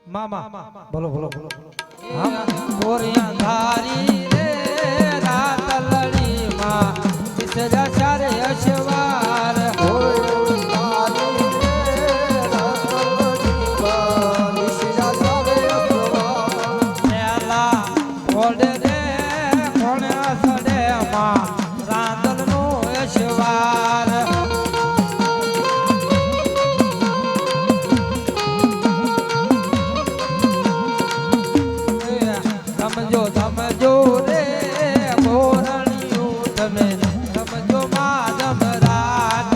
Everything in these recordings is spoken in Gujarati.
મામા બોલો બોલો બોલો હા ગોરિયા ધારી રે રાત લડી માં વિસરા ચારે અશવાર ઓડે રે કોણ સડે માં રાંદલ નો અશવાર સમજો સમજો રે મોરણિયું તમે સમજો માધમ રાત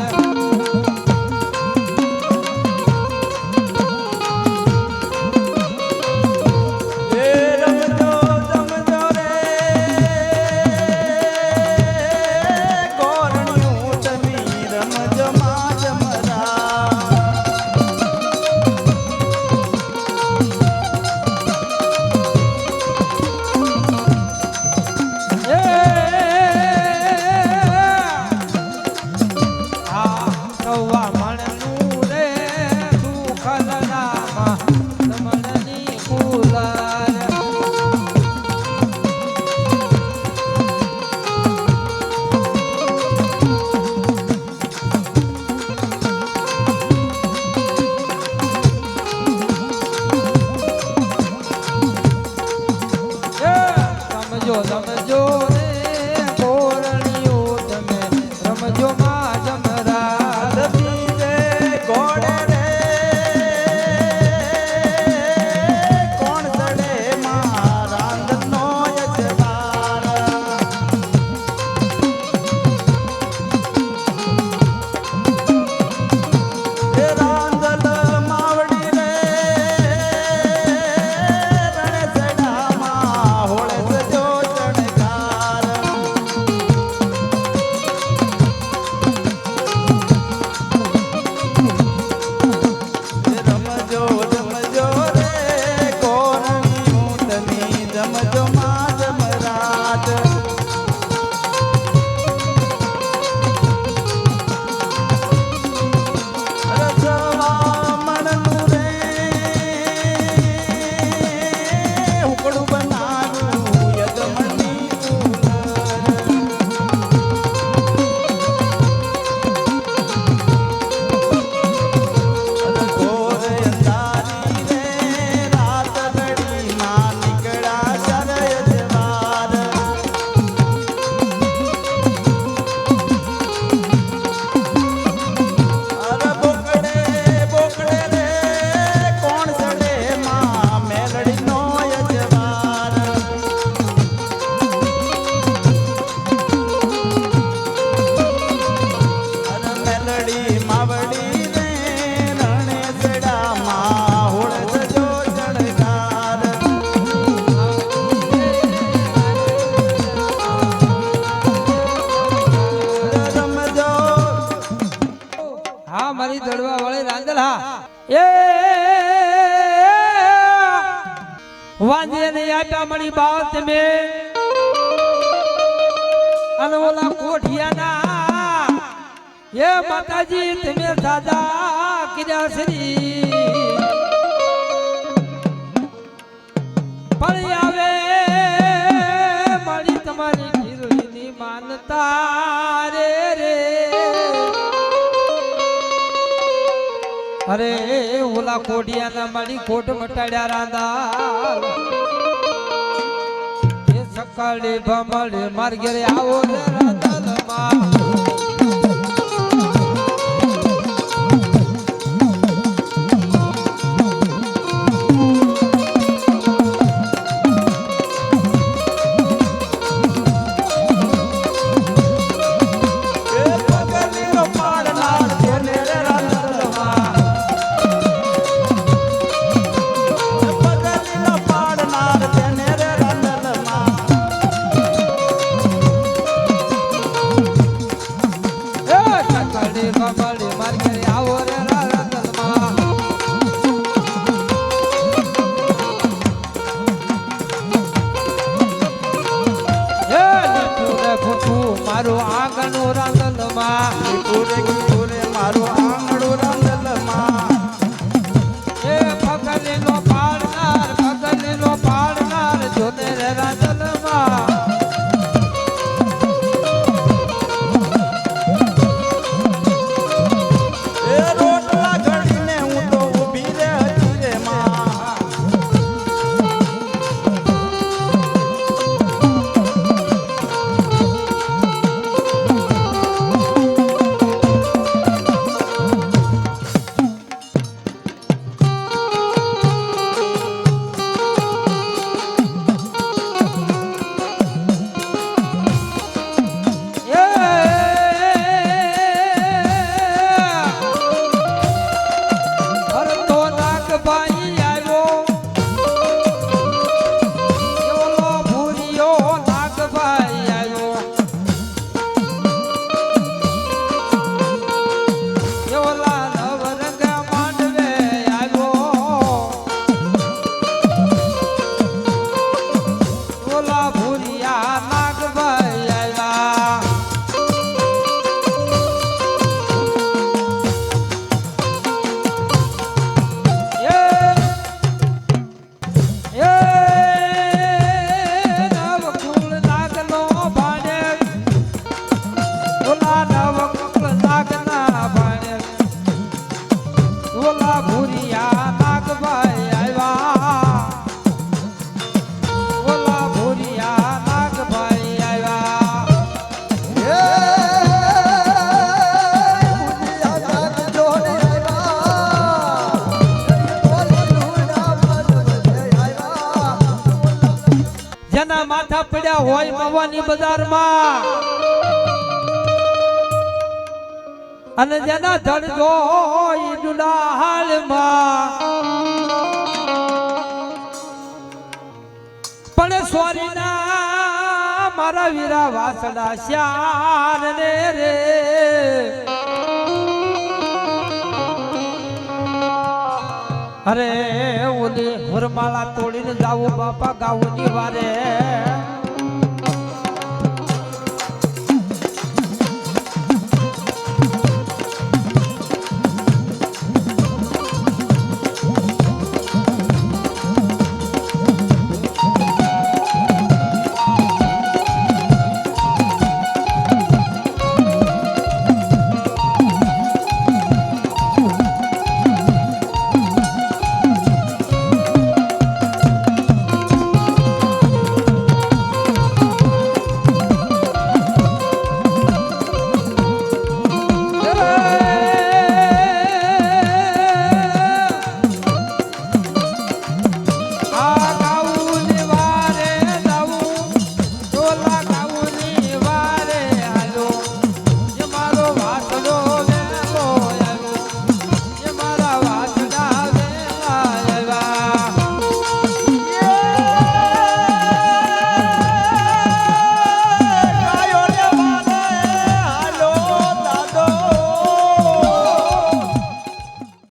નવા મણનું રે સુખલ નામ તમણની કુલાર સમજો સમજો રે કોરણિયું તમે રમજો માં જમરા હા મારી દડવા વાળી રાંદલ હા એ વાંજે ને આટા મળી બાવ તમે અને ઓલા કોઠિયાના એ માતાજી તમે દાદા કિર્યા શ્રી પડી આવે મારી તમારી ખીરની માનતા રે રે અરે ઓલા કોડિયાના મારી કોટ મટાડ્યા રાંદા એ સકાળે ભમડે માર ઘરે આવો રે રાંદલમાં જેના માથા પડ્યા હોય મવાની બજારમાં અને જેના ધડ જોઈ દુલાહાલમાં પણ સોરી ના મારા વીરા વાસડા શ્યાન ને રે અરે ઓલી હરમાળા તોડીને જાવું બાપા ગાવું ની વારે